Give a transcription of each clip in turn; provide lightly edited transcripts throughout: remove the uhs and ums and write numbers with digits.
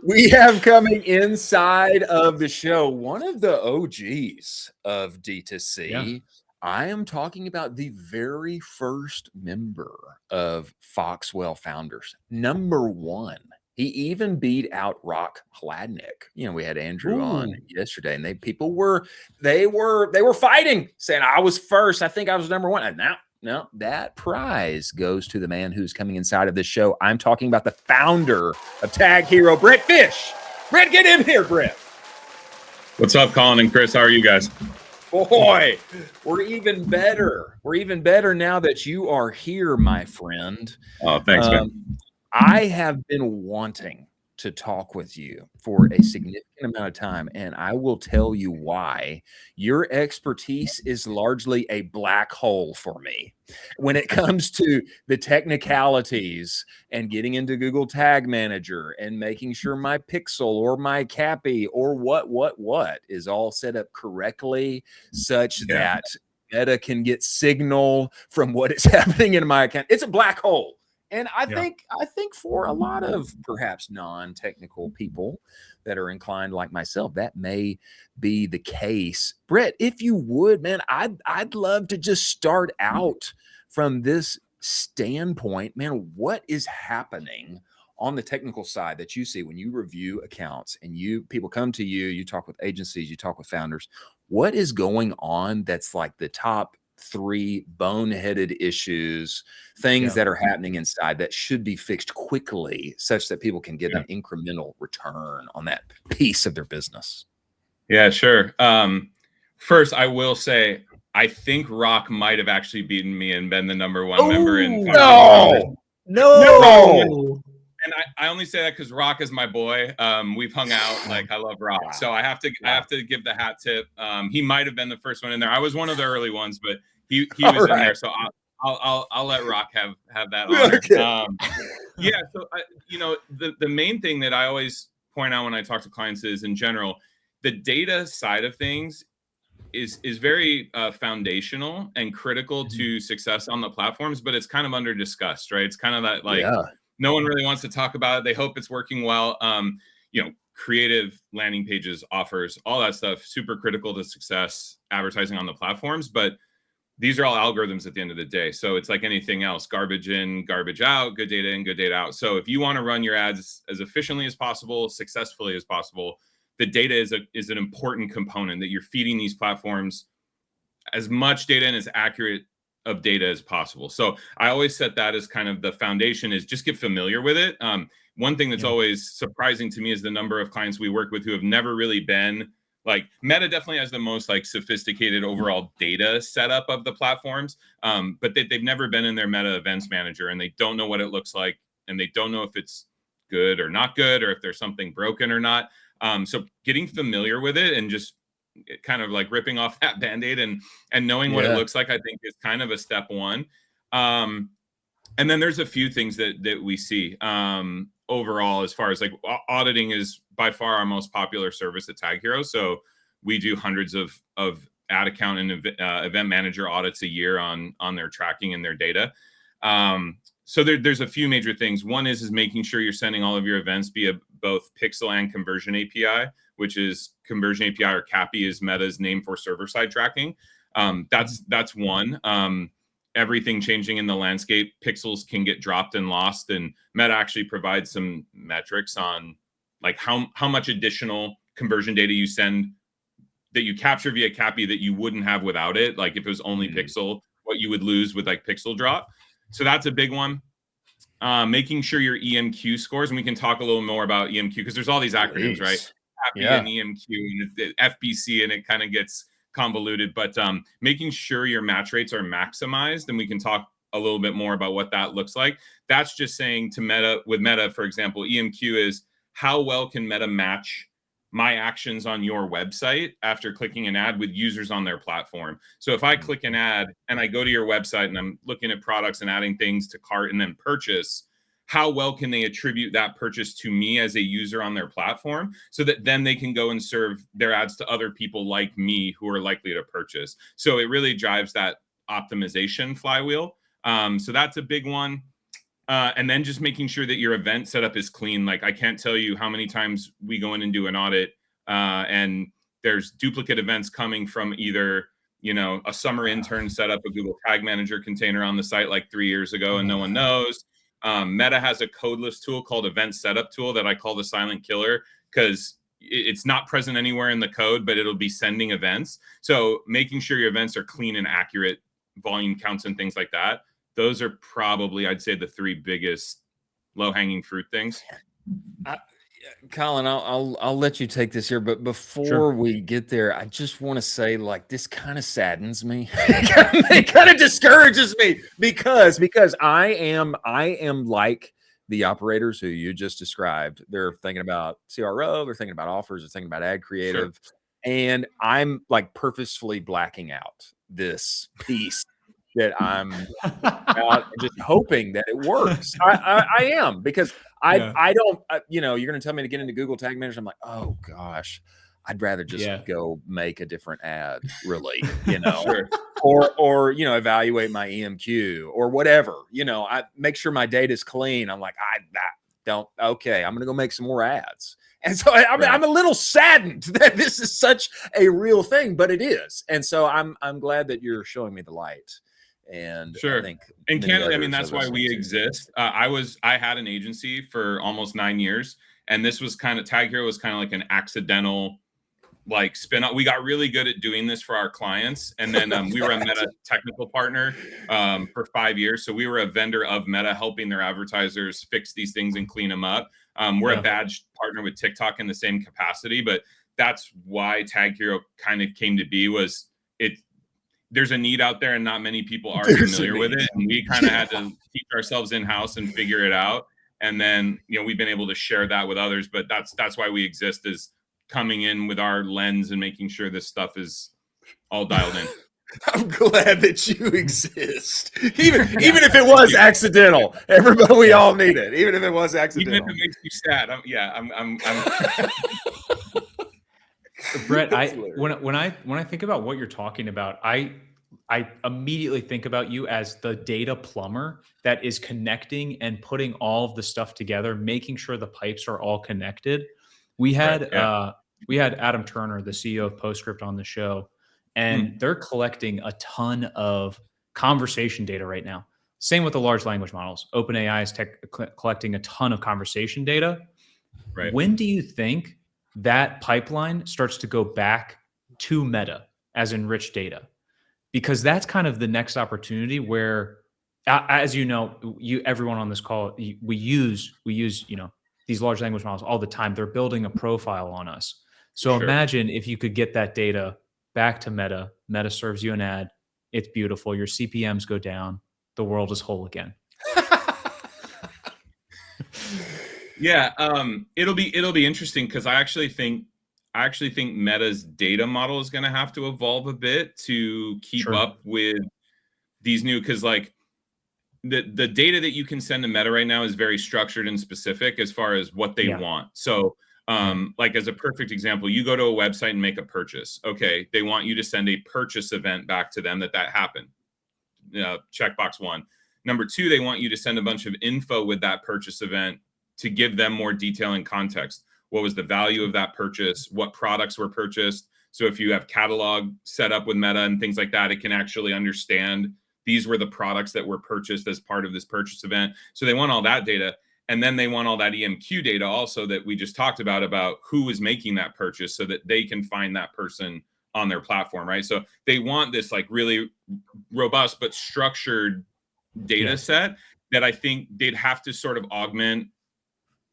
We have coming inside of the show one of the OGs of D2C. Yeah. I am talking about the very first member of Foxwell Founders, number one. He even beat out Rock Hladnick. You know, we had Andrew on Ooh. yesterday, and people were fighting, saying I was first. I think I was number one. And now, no, that prize goes to the man who's coming inside of this show. I'm talking about the founder of TagHero, Brett Fish. Brett, get in here, Brett. What's up, Colin and Chris? How are you guys? Boy, we're even better. We're even better now that you are here, my friend. Oh, thanks, man. I have been wanting to talk with you for a significant amount of time, and I will tell you why. Your expertise is largely a black hole for me when it comes to the technicalities and getting into Google Tag Manager and making sure my pixel or my Cappy or what is all set up correctly such that Meta can get signal from what is happening in my account. It's a black hole. And I think for a lot of perhaps non-technical people that are inclined like myself, that may be the case. Brett, if you would, man, I'd love to just start out from this standpoint. Man, what is happening on the technical side that you see when you review accounts and people come to you, you talk with agencies, you talk with founders? What is going on that's like the top 3 boneheaded issues, things that are happening inside that should be fixed quickly such that people can get an incremental return on that piece of their business? Yeah, sure. First, I will say, I think Rock might have actually beaten me and been the number one member in. No. And I only say that because Rock is my boy. We've hung out. Like, I love Rock. So I have to give the hat tip. He might have been the first one in there. I was one of the early ones, but he was in there. So I'll let Rock have that honor. Okay. So the main thing that I always point out when I talk to clients is, in general, the data side of things is very foundational and critical to success on the platforms, but it's kind of under discussed, right? It's kind of that no one really wants to talk about it. They hope it's working well. Creative landing pages, offers, all that stuff, super critical to success advertising on the platforms. But these are all algorithms at the end of the day. So it's like anything else, garbage in, garbage out, good data in, good data out. So if you want to run your ads as efficiently as possible, successfully as possible, the data is an important component, that you're feeding these platforms as much data and as accurate of data as possible. So I always set that as kind of the foundation, is just get familiar with it. One thing that's always surprising to me is the number of clients we work with who have never really been, like, Meta definitely has the most like sophisticated overall data setup of the platforms, but they've never been in their Meta Events Manager, and they don't know what it looks like, and they don't know if it's good or not good, or if there's something broken or not. So getting familiar with it and just kind of like ripping off that Band-Aid and knowing what it looks like, I think is kind of a step one. And then there's a few things that we see overall, as far as like auditing is by far our most popular service at TagHero. So we do hundreds of ad account and event manager audits a year on their tracking and their data. So there's a few major things. One is making sure you're sending all of your events via both Pixel and Conversion API, which is Conversion API, or CAPI is Meta's name for server-side tracking. That's one. Everything changing in the landscape, pixels can get dropped and lost, and Meta actually provides some metrics on like how much additional conversion data you send that you capture via CAPI that you wouldn't have without it. Like if it was only Pixel, what you would lose with like pixel drop. So that's a big one. Making sure your EMQ scores, and we can talk a little more about EMQ because there's all these acronyms, right? CAPI and EMQ and FBC, and it kind of gets convoluted. But making sure your match rates are maximized, and we can talk a little bit more about what that looks like. That's just saying to Meta, with Meta, for example, EMQ is how well can Meta match my actions on your website after clicking an ad with users on their platform. So if I click an ad and I go to your website and I'm looking at products and adding things to cart and then purchase, how well can they attribute that purchase to me as a user on their platform, so that then they can go and serve their ads to other people like me who are likely to purchase. So it really drives that optimization flywheel. So that's a big one. And then just making sure that your event setup is clean. Like, I can't tell you how many times we go in and do an audit, and there's duplicate events coming from either, a summer intern set up a Google Tag Manager container on the site like 3 years ago and no one knows. Meta has a codeless tool called Event Setup Tool that I call the silent killer, because it's not present anywhere in the code, but it'll be sending events. So making sure your events are clean and accurate, volume counts and things like that. Those are probably, I'd say, the 3 biggest low-hanging fruit things. Colin, I'll let you take this here, but before we get there, I just want to say, like, this kind of saddens me. It kind of discourages me because I am like the operators who you just described. They're thinking about CRO, they're thinking about offers, they're thinking about ad creative, and I'm like purposefully blacking out this piece that I'm out just hoping that it works. I am, because I don't, you're going to tell me to get into Google Tag Manager. I'm like, oh gosh, I'd rather just go make a different ad, really, or evaluate my EMQ or whatever. I make sure my data is clean. I'm like, I'm going to go make some more ads. And so I'm a little saddened that this is such a real thing, but it is. And so I'm glad that you're showing me the light. And I think, and candidly, I mean, that's why we exist. I had an agency for almost 9 years, and this was TagHero was kind of like an accidental like spin off. We got really good at doing this for our clients, and then we were a Meta technical partner for 5 years. So we were a vendor of Meta, helping their advertisers fix these things and clean them up. We're a badge partner with TikTok in the same capacity, but that's why TagHero kind of came to be. There's a need out there and not many people are familiar with it. And we kind of had to teach ourselves in-house and figure it out. And then, we've been able to share that with others, but that's why we exist, is coming in with our lens and making sure this stuff is all dialed in. I'm glad that you exist. Even if it was accidental, everybody, we all need it. Even if it was accidental. Even if it makes you sad. I'm Brett, when I think about what you're talking about, I immediately think about you as the data plumber that is connecting and putting all of the stuff together, making sure the pipes are all connected. We had Adam Turner, the CEO of PostScript, on the show, and they're collecting a ton of conversation data right now. Same with the large language models. OpenAI is collecting a ton of conversation data. Right. When do you think that pipeline starts to go back to Meta as enriched data? Because that's kind of the next opportunity where, as you know, everyone on this call, we use these large language models all the time. They're building a profile on us. So imagine if you could get that data back to Meta. Meta serves you an ad. It's beautiful. Your CPMs go down. The world is whole again. Yeah, it'll be interesting, because I actually think Meta's data model is going to have to evolve a bit to keep up with these new, because like the data that you can send to Meta right now is very structured and specific as far as what they want. So like, as a perfect example, you go to a website and make a purchase. Okay, they want you to send a purchase event back to them that happened. Checkbox 1. Number 2, they want you to send a bunch of info with that purchase event to give them more detail and context. What was the value of that purchase? What products were purchased? So if you have catalog set up with Meta and things like that, it can actually understand these were the products that were purchased as part of this purchase event. So they want all that data. And then they want all that EMQ data also that we just talked about who is making that purchase, so that they can find that person on their platform, right? So they want this like really robust but structured data set that I think they'd have to sort of augment,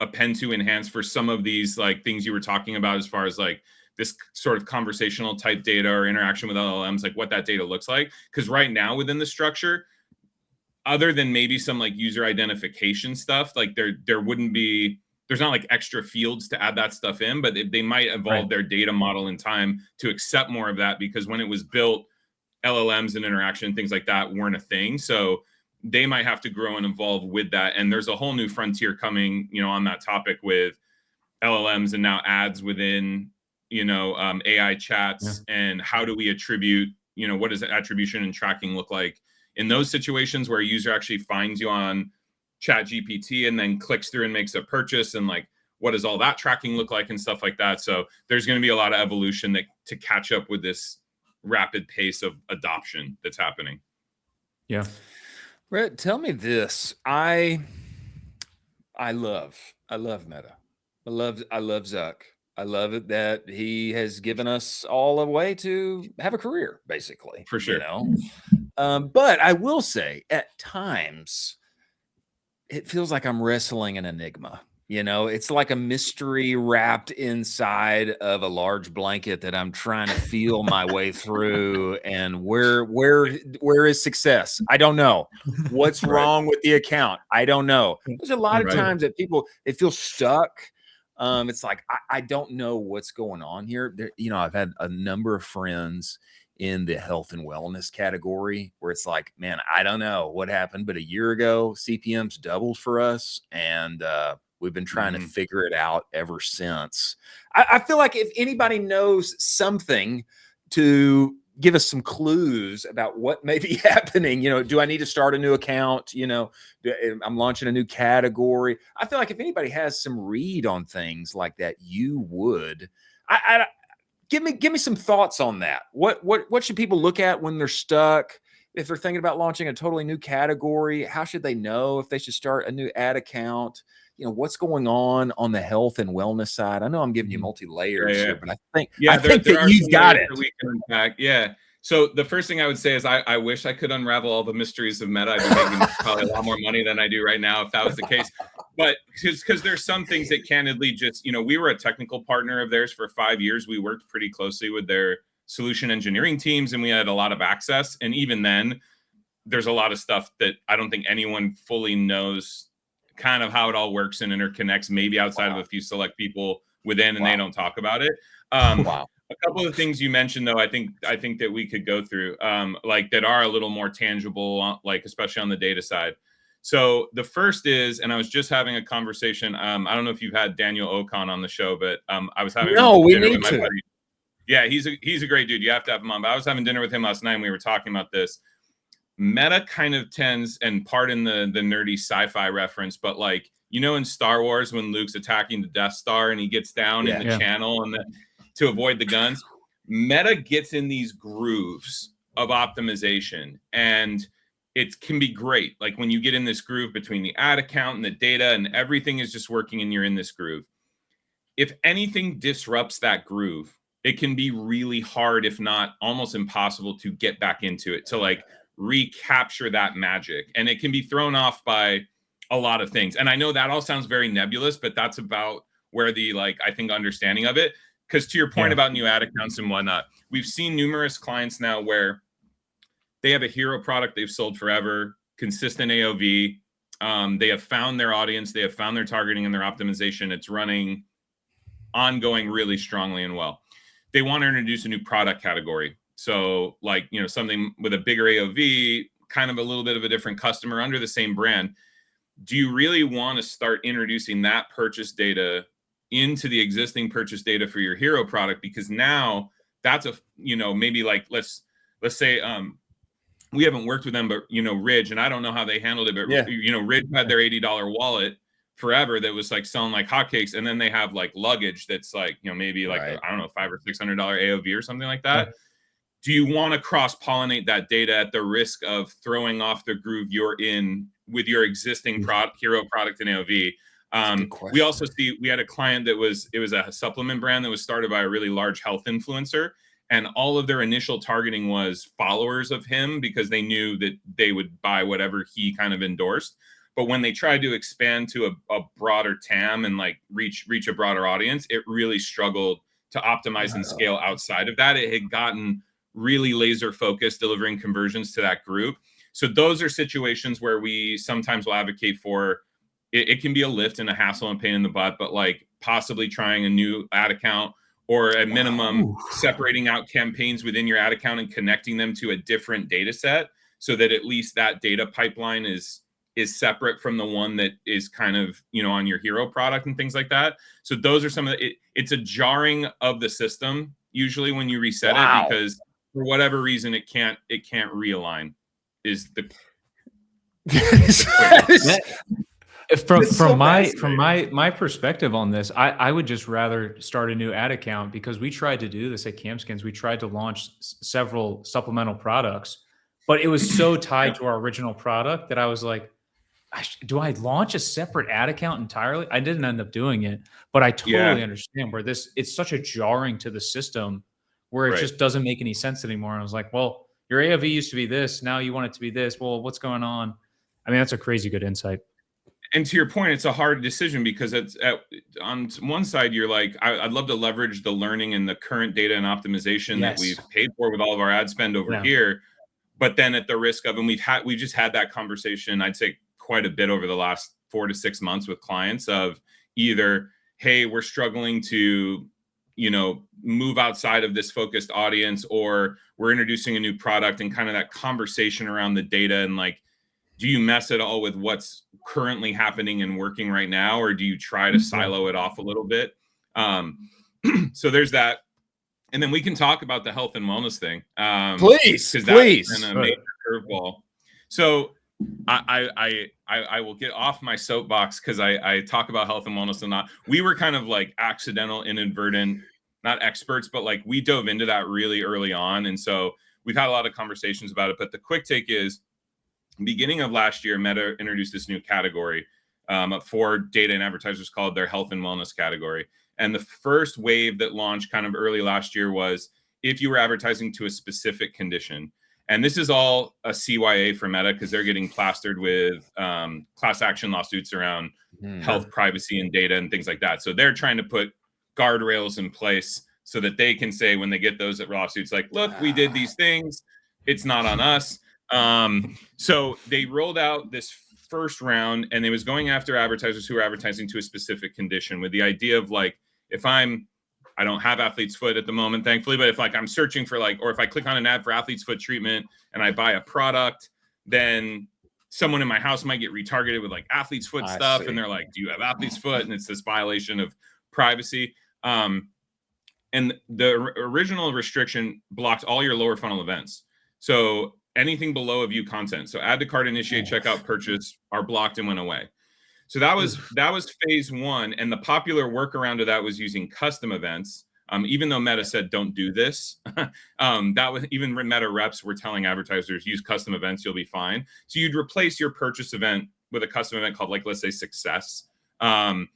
append to, enhance for some of these like things you were talking about, as far as like this sort of conversational type data or interaction with LLMs, like what that data looks like. Because right now within the structure, other than maybe some like user identification stuff, like there's not like extra fields to add that stuff in, but they might evolve their data model in time to accept more of that, because when it was built, LLMs and interaction, things like that weren't a thing. So they might have to grow and evolve with that. And there's a whole new frontier coming, on that topic with LLMs and now ads within, AI chats. And how do we attribute, what does attribution and tracking look like in those situations where a user actually finds you on Chat GPT and then clicks through and makes a purchase, and like, what does all that tracking look like and stuff like that. So there's going to be a lot of evolution to catch up with this rapid pace of adoption that's happening. Yeah. Brett, tell me this. I love Meta. I love Zuck. I love it that he has given us all a way to have a career, basically. For sure. You know? But I will say, at times, it feels like I'm wrestling an enigma. You know, it's like a mystery wrapped inside of a large blanket that I'm trying to feel my way through. And where is success? I don't know. What's wrong with the account? I don't know. There's a lot of times that they feel stuck. It's like I don't know what's going on here. You know, I've had a number of friends in the health and wellness category where it's like, man, I don't know what happened, but a year ago, CPMs doubled for us, and we've been trying to figure it out ever since. I feel like if anybody knows something to give us some clues about what may be happening, you know, do I need to start a new account? You know, I'm launching a new category. I feel like if anybody has some read on things like that, you would. Give me some thoughts on that. What should people look at when they're stuck? If they're thinking about launching a totally new category, how should they know if they should start a new ad account? You know, what's going on the health and wellness side? I know I'm giving you multi-layers here, but I think that you've got it. We can unpack. Yeah. So the first thing I would say is I wish I could unravel all the mysteries of Meta. I'd be making probably a lot more money than I do right now if that was the case. But because there's some things that candidly just, you know, we were a technical partner of theirs for 5 years. We worked pretty closely with their solution engineering teams, and we had a lot of access. And even then, there's a lot of stuff that I don't think anyone fully knows kind of how it all works and interconnects, maybe outside of a few select people within, and they don't talk about it. A couple of things you mentioned, though, I think that we could go through, like that are a little more tangible, like especially on the data side. So the first is, and I was just having a conversation. I don't know if you've had Daniel Ocon on the show, but I was having dinner with my buddy. Yeah, he's a great dude. You have to have him on. But I was having dinner with him last night, and we were talking about this. Meta kind of tends, and pardon the nerdy sci-fi reference, but like, you know, in Star Wars when Luke's attacking the Death Star and he gets down in the channel and to avoid the guns, Meta gets in these grooves of optimization, and it can be great. Like when you get in this groove between the ad account and the data and everything is just working and you're in this groove. If anything disrupts that groove, it can be really hard, if not almost impossible, to get back into it, to like recapture that magic. And it can be thrown off by a lot of things. And I know that all sounds very nebulous, but that's about where the, like, I think understanding of it, because to your point about new ad accounts and whatnot, we've seen numerous clients now where they have a hero product they've sold forever, consistent AOV. They have found their audience, they have found their targeting and their optimization. It's running ongoing really strongly and well. They want to introduce a new product category. So like, you know, something with a bigger AOV, kind of a little bit of a different customer under the same brand. Do you really want to start introducing that purchase data into the existing purchase data for your hero product? Because now that's a, you know, maybe like, let's say, we haven't worked with them, but, you know, Ridge, and I don't know how they handled it, but you know, Ridge had their $80 wallet forever that was like selling like hotcakes. And then they have like luggage that's like, you know, maybe like, I don't know, $500 or $600 AOV or something like that. Do you want to cross-pollinate that data at the risk of throwing off the groove you're in with your existing hero product in AOV? We also see, we had a client that was a supplement brand that was started by a really large health influencer, and all of their initial targeting was followers of him because they knew that they would buy whatever he kind of endorsed. But when they tried to expand to a broader TAM and like reach a broader audience, it really struggled to optimize and scale outside of that. It had gotten really laser focused, delivering conversions to that group. So those are situations where we sometimes will advocate for it can be a lift and a hassle and pain in the butt, but like possibly trying a new ad account, or at minimum separating out campaigns within your ad account and connecting them to a different data set so that at least that data pipeline is separate from the one that is kind of, you know, on your hero product and things like that. So those are some of the, it's a jarring of the system usually when you reset it, because for whatever reason it can't realign is the From my perspective on this, I would just rather start a new ad account, because we tried to do this at Camskins. We tried to launch several supplemental products, but it was so tied to our original product that I was like, do I launch a separate ad account entirely? I didn't end up doing it, but I totally understand where it's such a jarring to the system where it just doesn't make any sense anymore. And I was like, well, your AOV used to be this. Now you want it to be this. Well, what's going on? I mean, that's a crazy good insight. And to your point, it's a hard decision, because it's on one side, you're like, I'd love to leverage the learning and the current data and optimization that we've paid for with all of our ad spend over here. But then at the risk of, and we just had that conversation, I'd say quite a bit over the last 4 to 6 months with clients, of either, hey, we're struggling to, move outside of this focused audience, or we're introducing a new product, and kind of that conversation around the data, and like, do you mess it all with what's currently happening and working right now, or do you try to silo it off a little bit? So there's that. And then we can talk about the health and wellness thing. Please. That's been a major curveball. So I will get off my soapbox, because I talk about health and wellness and not. We were kind of like accidental, inadvertent, not experts, but like we dove into that really early on. And so we've had a lot of conversations about it. But the quick take is, beginning of last year, Meta introduced this new category for data and advertisers called their health and wellness category. And the first wave that launched kind of early last year was if you were advertising to a specific condition. And this is all a CYA for Meta, because they're getting plastered with class action lawsuits around health, privacy, and data and things like that. So they're trying to put guardrails in place so that they can say, when they get those lawsuits, like, look, we did these things, it's not on us. So they rolled out this first round, and it was going after advertisers who are advertising to a specific condition, with the idea of like, if I don't have athlete's foot at the moment, thankfully, but if like I'm searching for like, or if I click on an ad for athlete's foot treatment and I buy a product, then someone in my house might get retargeted with like athlete's foot stuff. And they're like, do you have athlete's foot? And it's this violation of privacy. And the original restriction blocked all your lower funnel events. So anything below a view content, so add to cart, initiate, checkout, purchase, are blocked and went away. So that was phase one. And the popular workaround to that was using custom events. Even though Meta said don't do this, that was, even Meta reps were telling advertisers, use custom events, you'll be fine. So you'd replace your purchase event with a custom event called, like, let's say success, and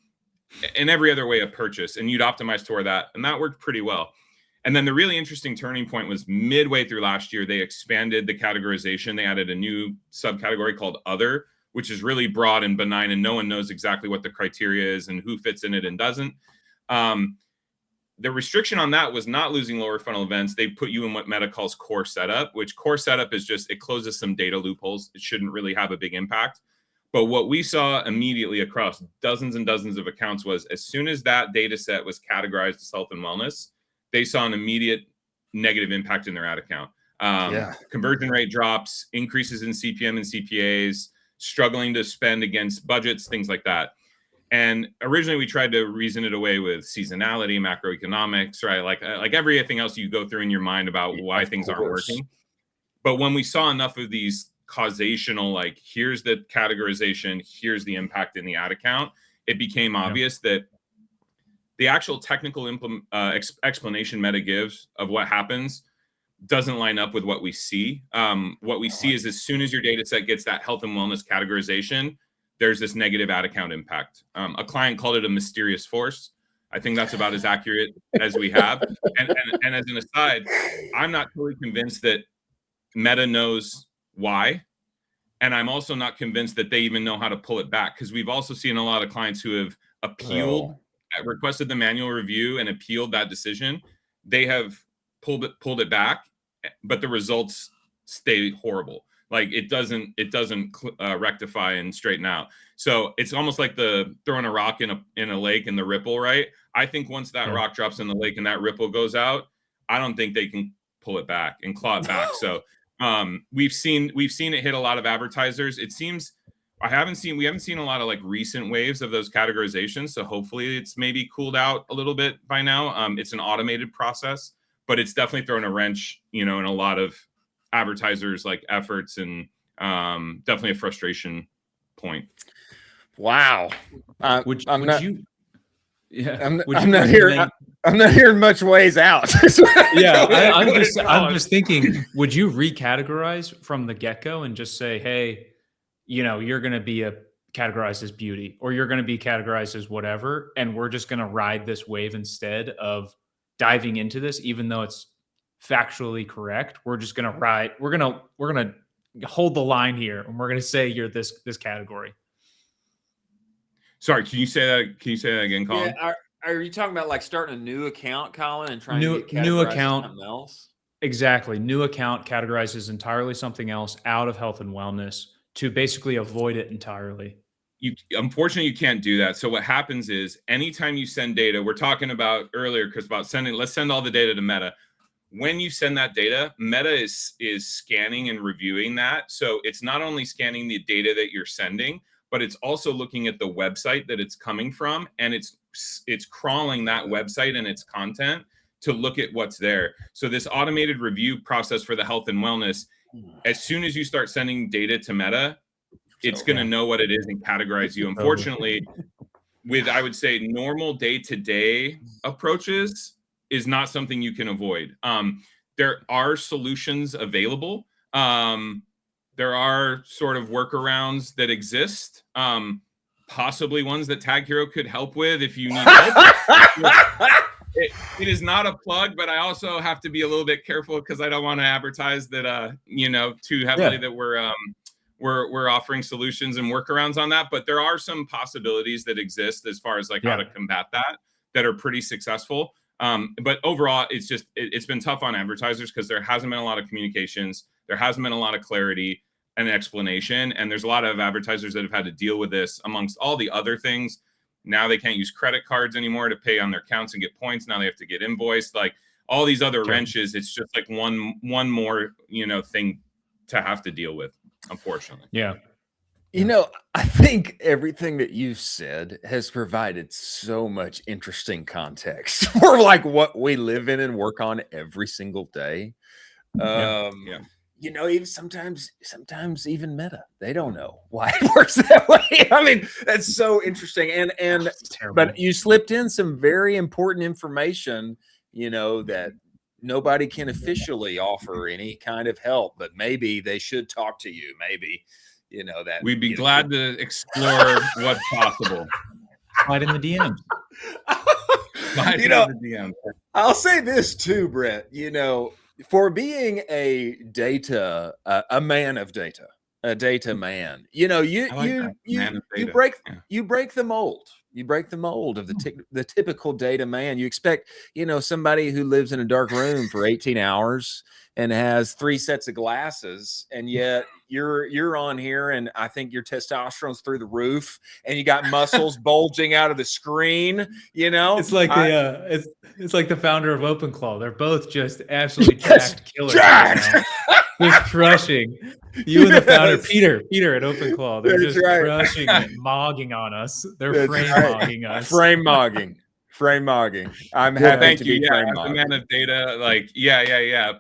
every other way of purchase, and you'd optimize toward that, and that worked pretty well. And then the really interesting turning point was midway through last year, they expanded the categorization. They added a new subcategory called Other, which is really broad and benign, and no one knows exactly what the criteria is and who fits in it and doesn't. The restriction on that was not losing lower funnel events. They put you in what Meta calls core setup, which core setup is just, it closes some data loopholes. It shouldn't really have a big impact. But what we saw immediately across dozens and dozens of accounts was, as soon as that data set was categorized as health and wellness, they saw an immediate negative impact in their ad account. Conversion rate drops, increases in CPM and CPAs, struggling to spend against budgets, things like that. And originally we tried to reason it away with seasonality, macroeconomics, right? Like everything else you go through in your mind about why things aren't working. But when we saw enough of these causational, like, here's the categorization, here's the impact in the ad account, it became obvious that the actual technical explanation Meta gives of what happens doesn't line up with what we see. What we see is, as soon as your data set gets that health and wellness categorization, there's this negative ad account impact. A client called it a mysterious force. I think that's about as accurate as we have. And as an aside, I'm not totally convinced that Meta knows why. And I'm also not convinced that they even know how to pull it back, because we've also seen a lot of clients who have appealed, requested the manual review and appealed that decision. They have pulled it back, but the results stay horrible. Like, it doesn't rectify and straighten out. So it's almost like the throwing a rock in a lake and the ripple, right? I think once that rock drops in the lake and that ripple goes out, I don't think they can pull it back and claw it back. So we've seen it hit a lot of advertisers. It seems we haven't seen a lot of like recent waves of those categorizations. So hopefully it's maybe cooled out a little bit by now. It's an automated process, but it's definitely thrown a wrench, in a lot of advertisers' like efforts and definitely a frustration point. Wow. Would you I'm not hearing much ways out. Yeah, I'm just thinking, would you recategorize from the get-go and just say, hey, you're going to be categorized as beauty, or you're going to be categorized as whatever, and we're just going to ride this wave instead of diving into this, even though it's factually correct. We're just going to ride. We're going to hold the line here, and we're going to say you're this category. Sorry, can you say that? Can you say that again, Colin? Yeah, are you talking about like starting a new account, Colin, and trying to get new account something else? Exactly. New account categorizes entirely something else out of health and wellness to basically avoid it entirely. Unfortunately, you can't do that. So what happens is anytime you send data, we're talking about earlier, Chris, about let's send all the data to Meta. When you send that data, Meta is scanning and reviewing that. So it's not only scanning the data that you're sending, but it's also looking at the website that it's coming from, and it's crawling that website and its content to look at what's there. So this automated review process for the health and wellness, as soon as you start sending data to Meta, it's going to know what it is and categorize you. Unfortunately, with, I would say, normal day-to-day approaches is not something you can avoid. There are solutions available. There are sort of workarounds that exist, possibly ones that TagHero could help with if you need help. It is not a plug, but I also have to be a little bit careful because I don't want to advertise that, too heavily that we're offering solutions and workarounds on that. But there are some possibilities that exist as far as like how to combat that are pretty successful. But overall, it's been tough on advertisers because there hasn't been a lot of communications. There hasn't been a lot of clarity and explanation. And there's a lot of advertisers that have had to deal with this amongst all the other things. Now they can't use credit cards anymore to pay on their accounts and get points. Now they have to get invoiced, like all these other wrenches. It's just like one more, thing to have to deal with, unfortunately. Yeah. I think everything that you've said has provided so much interesting context for like what we live in and work on every single day. Even sometimes even Meta, they don't know why it works that way. I mean, that's so interesting. But you slipped in some very important information, that nobody can officially offer any kind of help, but maybe they should talk to you. Maybe, that we'd be glad to explore what's possible. Slide in the DMs. The DMs. I'll say this too, Brett, for being a man of data, a data man, you break the mold. You break the mold of the typical data man. You expect, somebody who lives in a dark room for 18 hours and has 3 sets of glasses, and yet you're on here, and I think your testosterone's through the roof, and you got muscles bulging out of the screen. It's like it's like the founder of OpenClaw. They're both just absolutely jacked killers. Just crushing. You and the founder, Peter at OpenClaw. They're just crushing it, mogging on us. They're frame-mogging us. Frame-mogging. I'm happy to be frame-mogging. As a man of data, like,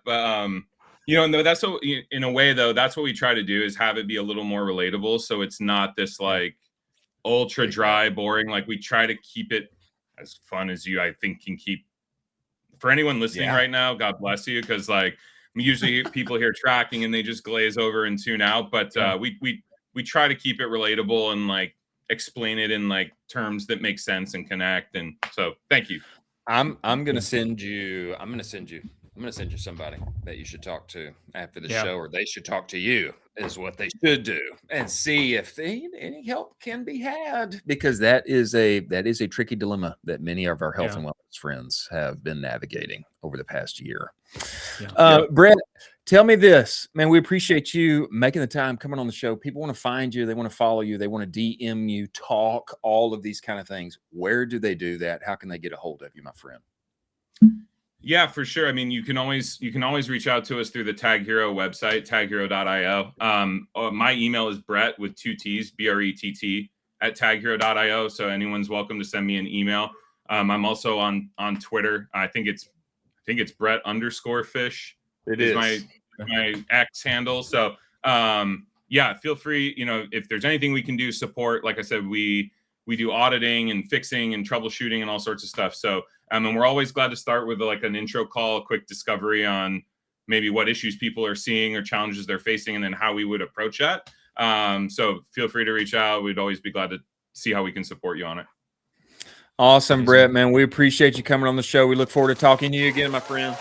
But, no, that's what, in a way, though, that's what we try to do is have it be a little more relatable. So it's not this like ultra dry, boring. Like we try to keep it as fun as you, I think, can keep. For anyone listening right now, God bless you. Because like usually people hear tracking and they just glaze over and tune out. But we try to keep it relatable and like explain it in like terms that make sense and connect. And so thank you. I'm gonna send you somebody that you should talk to after the show, or they should talk to you, is what they should do, and see if any help can be had, because that is a tricky dilemma that many of our health and wellness friends have been navigating over the past year. Brett, tell me this, man. We appreciate you making the time, coming on the show. People want to find you, they want to follow you, they want to DM you, talk, all of these kind of things. Where do they do that? How can they get a hold of you, my friend? Yeah, for sure. I mean, you can always reach out to us through the TagHero website, taghero.io. My email is Brett with 2 T's, BRETT @taghero.io. So anyone's welcome to send me an email. I'm also on Twitter. I think it's Brett _fish. It is my X handle. So yeah, feel free. If there's anything we can do, support. Like I said, we do auditing and fixing and troubleshooting and all sorts of stuff. So, and we're always glad to start with like an intro call, a quick discovery on maybe what issues people are seeing or challenges they're facing, and then how we would approach that. So feel free to reach out. We'd always be glad to see how we can support you on it. Awesome, Brett, man. We appreciate you coming on the show. We look forward to talking to you again, my friend.